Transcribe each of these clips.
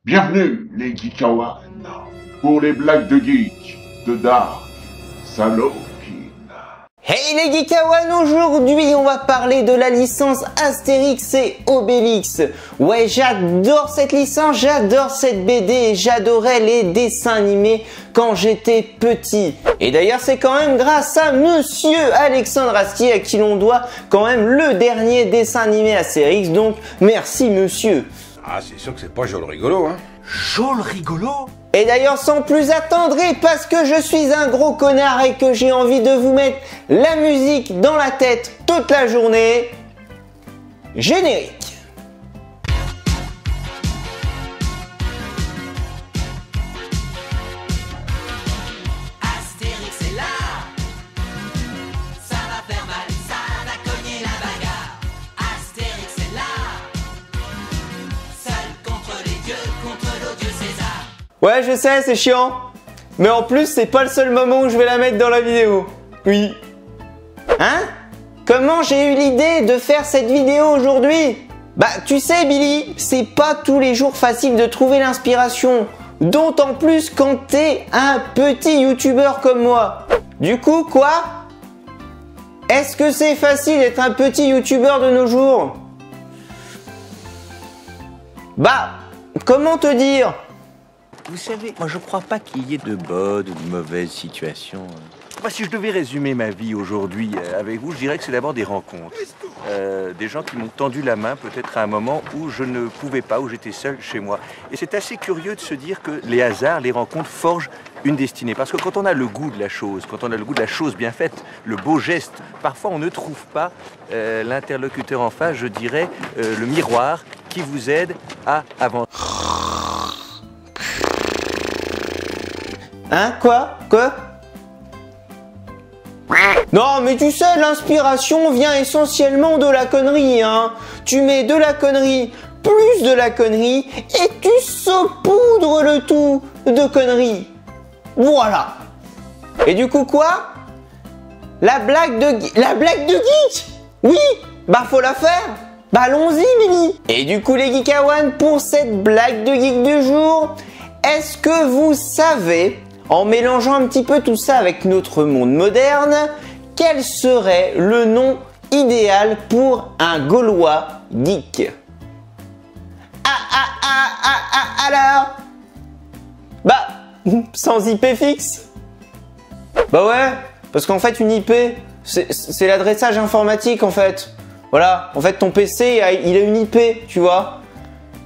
Bienvenue les Geekawan pour les blagues de geek de Dark Salokin. Hey les Geekawan, aujourd'hui on va parler de la licence Astérix et Obélix. Ouais, j'adore cette licence, j'adore cette BD et j'adorais les dessins animés quand j'étais petit. Et d'ailleurs c'est quand même grâce à Monsieur Alexandre Astier à qui l'on doit quand même le dernier dessin animé Astérix, donc merci monsieur. Ah, c'est sûr que c'est pas Jol Rigolo, hein. Jol Rigolo? Et d'ailleurs, sans plus attendre, et parce que je suis un gros connard et que j'ai envie de vous mettre la musique dans la tête toute la journée, générique. Astérix est là, ça va faire mal, ça va cogner la bagarre. Astérix est là, seul contre les dieux, contre l'odieux César. Ouais, je sais, c'est chiant. Mais en plus, c'est pas le seul moment où je vais la mettre dans la vidéo. Oui. Hein? Comment j'ai eu l'idée de faire cette vidéo aujourd'hui? Bah, tu sais, Billy, c'est pas tous les jours facile de trouver l'inspiration. D'autant plus quand t'es un petit youtubeur comme moi. Du coup, quoi? Est-ce que c'est facile d'être un petit youtubeur de nos jours? Bah, comment te dire? Vous savez, moi je crois pas qu'il y ait de bonnes ou de mauvaises situations. Moi, si je devais résumer ma vie aujourd'hui avec vous, je dirais que c'est d'abord des rencontres. Des gens qui m'ont tendu la main peut-être à un moment où je ne pouvais pas, où j'étais seul chez moi. Et c'est assez curieux de se dire que les hasards, les rencontres forgent une destinée. Parce que quand on a le goût de la chose, quand on a le goût de la chose bien faite, le beau geste, parfois on ne trouve pas l'interlocuteur en face, je dirais, le miroir qui vous aide à avancer. Hein? Quoi? Non, mais tu sais, l'inspiration vient essentiellement de la connerie, hein. Tu mets de la connerie, plus de la connerie, et tu saupoudres le tout de conneries. Voilà. Et du coup, quoi? La blague de geek? Oui, bah faut la faire. Bah allons-y, Billy. Et du coup, les Geekawan, pour cette blague de geek du jour, est-ce que vous savez, en mélangeant un petit peu tout ça avec notre monde moderne, quel serait le nom idéal pour un Gaulois geek? Alors? Bah, sans IP fixe? Bah ouais, parce qu'en fait une IP, c'est l'adressage informatique en fait. Voilà, en fait ton PC, il a une IP, tu vois.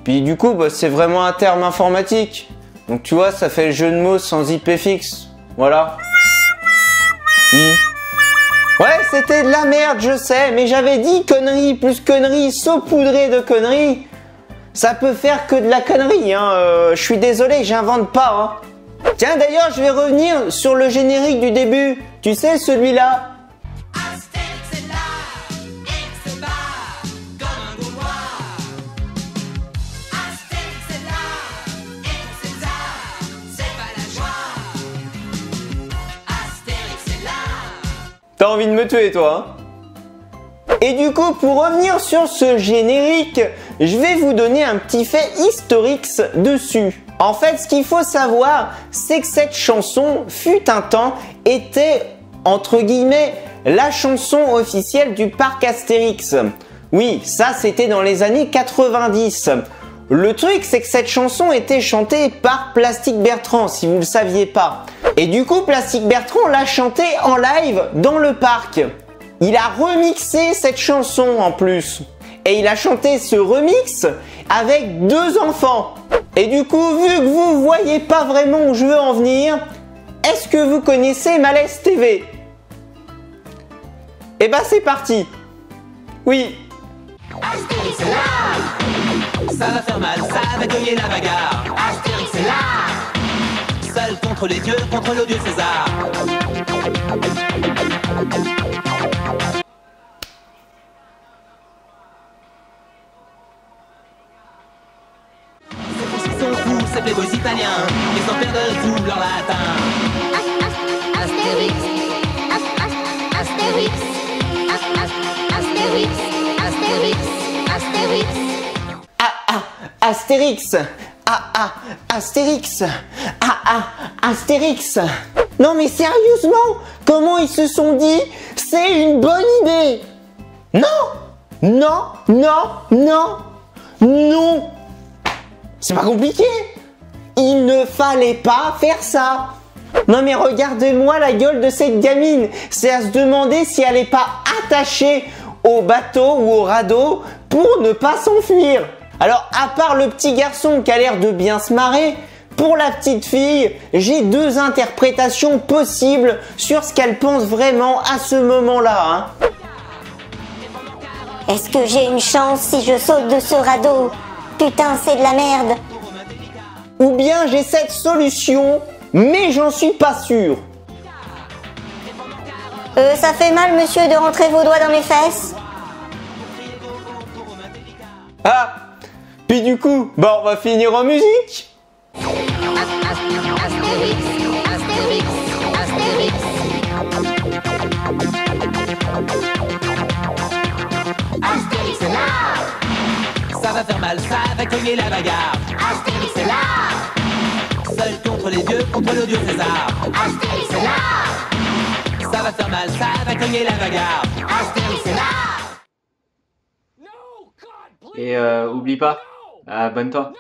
Puis du coup, bah, c'est vraiment un terme informatique. Donc tu vois, ça fait le jeu de mots sans IP fixe. Voilà. Ouais, c'était de la merde, je sais, mais j'avais dit conneries plus conneries, saupoudrées de conneries. Ça peut faire que de la connerie, hein. Je suis désolé, j'invente pas, hein. Tiens, d'ailleurs, je vais revenir sur le générique du début. Tu sais, celui-là. Astérix est là, il se bat comme un Gaulois. Astérix est là, et César, c'est pas la joie. Astérix est là. T'as envie de me tuer, toi, hein? Et du coup, pour revenir sur ce générique, je vais vous donner un petit fait historique dessus. En fait, ce qu'il faut savoir, c'est que cette chanson, fut un temps, était, entre guillemets, la chanson officielle du parc Astérix. Oui, ça c'était dans les années 90. Le truc, c'est que cette chanson était chantée par Plastic Bertrand, si vous ne le saviez pas. Et du coup, Plastic Bertrand l'a chantée en live dans le parc. Il a remixé cette chanson en plus. Et il a chanté ce remix avec 2 enfants. Et du coup, vu que vous voyez pas vraiment où je veux en venir, est-ce que vous connaissez Malaise TV? Eh ben c'est parti. Oui. Astérix est là, ça va faire mal, ça va cogner la bagarre. Astérix est là, seul contre les dieux, contre l'odieux César. Ces playboys italiens, ils en perdent tout leur latin. Astérix, Astérix, Astérix, Astérix, Astérix. Astérix. Astérix. Astérix. Non mais sérieusement, comment ils se sont dit c'est une bonne idée? Non. C'est pas compliqué. Il ne fallait pas faire ça. Non mais regardez-moi la gueule de cette gamine. C'est à se demander si elle n'est pas attachée au bateau ou au radeau pour ne pas s'enfuir. Alors à part le petit garçon qui a l'air de bien se marrer, pour la petite fille, j'ai deux interprétations possibles sur ce qu'elle pense vraiment à ce moment-là. Est-ce que j'ai une chance si je saute de ce radeau? Putain, c'est de la merde. Ou bien j'ai cette solution, mais j'en suis pas sûr. Ça fait mal, monsieur, de rentrer vos doigts dans mes fesses? Ah, puis du coup, on va finir en musique. Astérix, Astérix, Astérix. Astérix est là. Ça va faire mal, ça va cogner la bagarre. Astérix est là. Seul contre les dieux, contre le dieu César. Astérix est là. Ça va faire mal, ça va cogner la bagarre. Astérix est là. Et oublie pas, abonne-toi.